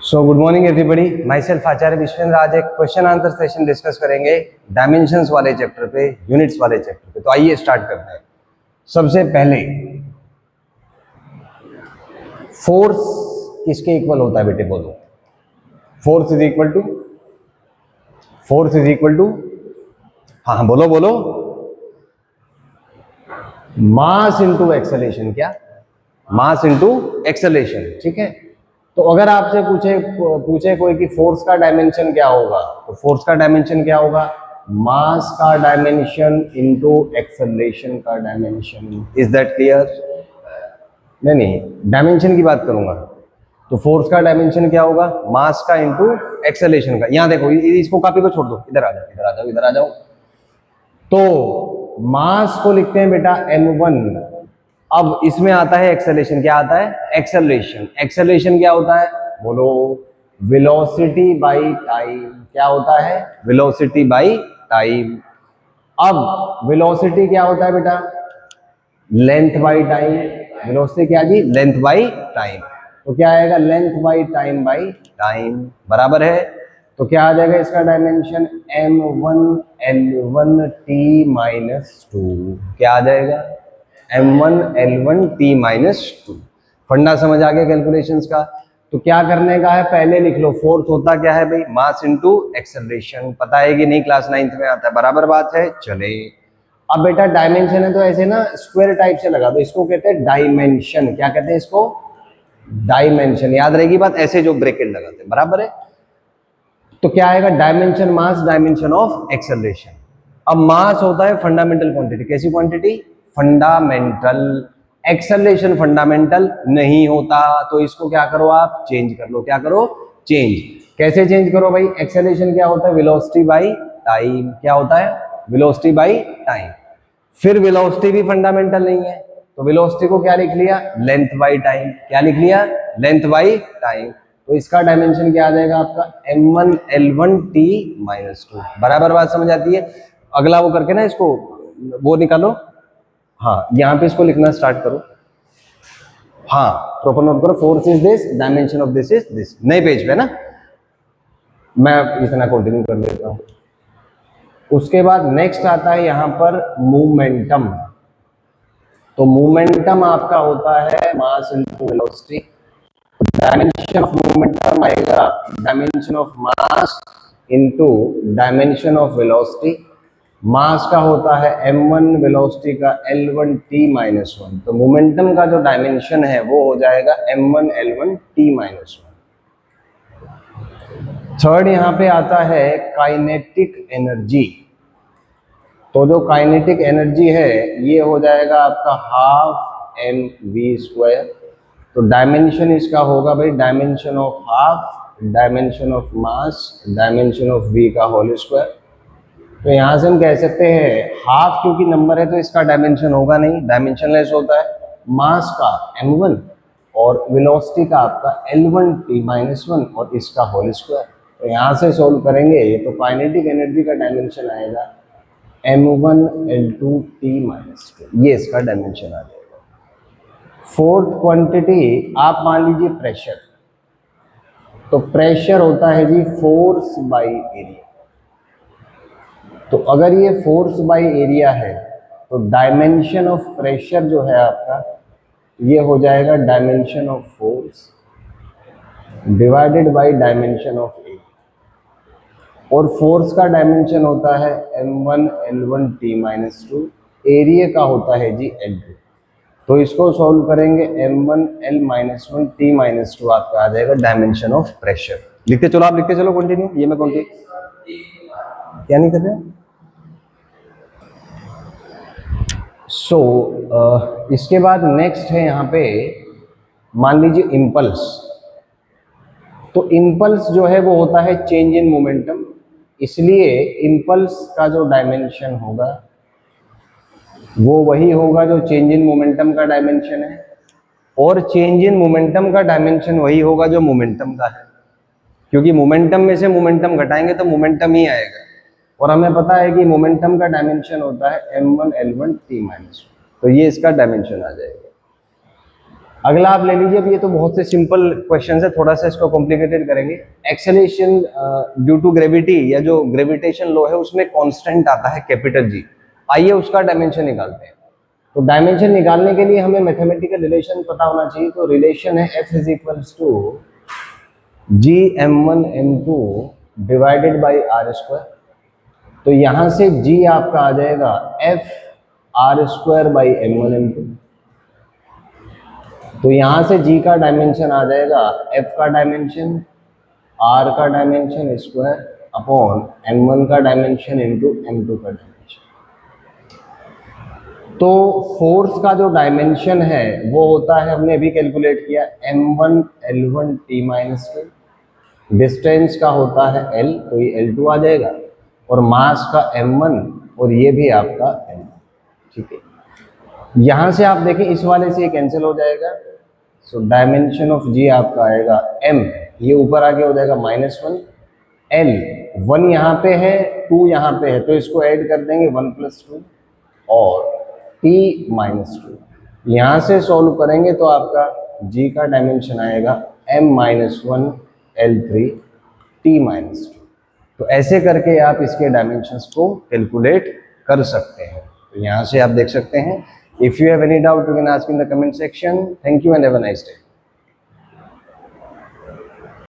सो good morning everybody, myself Acharya Vishwendra. आज एक question answer session discuss करेंगे डायमेंशंस वाले चैप्टर पे, यूनिट्स वाले चैप्टर पे। तो आइए स्टार्ट करते हैं। सबसे पहले फोर्स किसके इक्वल होता है बेटे, बोलो। फोर्स इज इक्वल टू हाँ बोलो बोलो, मास इंटू एक्सेलरेशन। क्या? मास इंटू एक्सेलरेशन, ठीक है। तो अगर आपसे पूछे कोई कि फोर्स का डायमेंशन क्या होगा, तो फोर्स का डायमेंशन क्या होगा? मास का डायमेंशन इनटू एक्सेलरेशन का डायमेंशन। Is that clear? नहीं, डायमेंशन की बात करूंगा तो फोर्स का डायमेंशन क्या होगा? मास का इनटू एक्सेलरेशन का। यहां देखो, इसको कॉपी को छोड़ दो, इधर आ जाओ, इधर आ जाओ, इधर आ जाओ। तो मास को लिखते हैं बेटा m1। अब इसमें आता है एक्सेलरेशन। क्या आता है? एक्सेलरेशन। एक्सेलरेशन क्या होता है बोलो? Velocity by time. क्या होता है? Velocity by time. अब वेलोसिटी क्या होता है बेटा? Length by time. वेलोसिटी क्या जी? Length by time. तो क्या आएगा? Length by time by time बराबर है। तो क्या आ जाएगा इसका dimension? m1 l1 t minus 2। क्या आ जाएगा? m1 l1 t minus 2। फंडा समझ आ गया कैलकुलेशंस का? तो क्या करने का है, पहले लिख लो। फोर्स होता क्या है भाई? Mass into acceleration. पता है कि नहीं? क्लास 9th में आता है, बराबर बात है। चले, अब बेटा डायमेंशन है तो ऐसे ना स्क्वायर टाइप से लगा दो। इसको कहते हैं डायमेंशन। क्या कहते हैं इसको? डायमेंशन। याद रहेगी बात, ऐसे जो ब्रैकेट लगाते हैं, बराबर है। तो क्या आएगा? Dimension mass, dimension of acceleration. अब मास होता है फंडामेंटल क्वांटिटी। कैसी क्वांटिटी? फंडामेंटल। एक्सेलरेशन फंडामेंटल नहीं होता, तो इसको क्या करो आप? चेंज कर लो। क्या करो? चेंज। कैसे चेंज करो भाई? एक्सेलरेशन क्या होता है? Velocity by time. क्या होता है? Velocity by time. फिर वेलोसिटी भी फंडामेंटल नहीं है, तो वेलोसिटी को क्या लिख लिया? Length by time. क्या लिख लिया? Length by time. तो इसका डायमेंशन क्या आ जाएगा आपका? m1 l1 t minus 2। बराबर बात समझ आती है? अगला वो करके ना इसको वो निकालो। हाँ, यहाँ पे इसको लिखना स्टार्ट करो। हाँ, प्रॉपर नोट करो। Force is this, dimension of this is this. नए पेज पे ना, मैं इतना कंटिन्यू कर देता हूँ। उसके बाद नेक्स्ट आता है यहाँ पर मोमेंटम। तो मोमेंटम आपका होता है mass into velocity. Dimension of momentum आएगा dimension of mass into dimension of velocity. Mass का होता है m1, वेलोसिटी का l1 t माइनस 1। तो मोमेंटम का जो डायमेंशन है वो हो जाएगा m1 l1 t minus 1। Third यहाँ पे आता है काइनेटिक एनर्जी। तो जो काइनेटिक एनर्जी है ये हो जाएगा आपका हाफ mv²। तो डायमेंशन इसका होगा भाई dimension of half, dimension of mass, dimension of v का होल स्क्वायर। तो यहां से हम कह सकते हैं हाफ, क्योंकि नंबर है तो इसका डायमेंशन होगा नहीं, डायमेंशनलेस होता है। मास का m1 और वेलोसिटी का आपका l1 t माइनस 1 और इसका होल स्क्वायर। तो यहां से सोल्व करेंगे तो काइनेटिक एनर्जी का डायमेंशन आएगा m1 l2 t माइनस 2। ये इसका डायमेंशन आ जाएगा। फोर्थ क्वांटिटी आप मान लीजिए प्रेशर। तो प्रेशर होता है जी फोर्स बाय एरिया। तो अगर ये फोर्स बाय एरिया है तो डायमेंशन ऑफ प्रेशर जो है आपका ये हो जाएगा dimension of force divided by dimension of area. और फोर्स का डायमेंशन होता है m1 l1 t minus 2। Area का होता है जी l2। तो इसको सॉल्व करेंगे m1 l minus 1 t minus 2 आपका आ जाएगा डायमेंशन ऑफ प्रेशर। लिखते चलो, आप लिखते चलो कंटिन्यू। ये मैं कंटिन्यू क्या नहीं कर रहे? इसके बाद नेक्स्ट है यहाँ पे मान लीजिए इम्पल्स। तो इम्पल्स जो है वो होता है चेंज इन मोमेंटम, इसलिए इम्पल्स का जो डायमेंशन होगा वो वही होगा जो चेंज इन मोमेंटम का डायमेंशन है, और चेंज इन मोमेंटम का डायमेंशन वही होगा जो मोमेंटम का है, क्योंकि मोमेंटम में से मोमेंटम घटाएंगे तो मोमेंटम ही आएगा। और हमें पता है कि मोमेंटम का डायमेंशन होता है m1 l1 t माइनस 1। तो ये इसका डायमेंशन आ जाएगा। अगला आप ले लीजिए, अब ये तो बहुत से सिंपल क्वेश्चन है, थोड़ा सा इसको कॉम्प्लिकेटेड करेंगे। एक्सेलरेशन ड्यू टू ग्रेविटी या जो ग्रेविटेशन लॉ है उसमें कांस्टेंट आता है कैपिटल जी। आइए उसका डायमेंशन निकालते हैं। तो डायमेंशन निकालने के लिए हमें मैथमेटिकल रिलेशन पता होना चाहिए। तो रिलेशन है F is equals to G m1 m2 divided by R square. तो यहां से G आपका आ जाएगा F are square by m1 m2। तो यहां से G का डायमेंशन आ जाएगा F का डायमेंशन, R का डायमेंशन स्क्वायर अपॉन m1 का डायमेंशन इंटू m2 का डायमेंशन। तो फोर्स का जो डायमेंशन है वो होता है, हमने अभी कैलकुलेट किया, m1 L1 t minus 2। Distance का होता है L, तो ये L2 आ जाएगा, और मास का m1 और ये भी आपका m1। ठीक है, यहां से आप देखें इस वाले से ये कैंसिल हो जाएगा। सो डायमेंशन ऑफ G आपका आएगा m, ये ऊपर आके हो जाएगा -1, L 1 यहाँ पे है, 2 यहाँ पे है, तो इसको ऐड कर देंगे 1 + 2 और t -2। यहाँ से सॉल्व करेंगे तो आपका G का डायमेंशन आएगा m-1 L3 t -2। तो ऐसे करके आप इसके डायमेंशंस को कैलकुलेट कर सकते हैं। तो यहाँ से आप देख सकते हैं। If you have any doubt you can ask in the comment section. Thank you and have a nice day.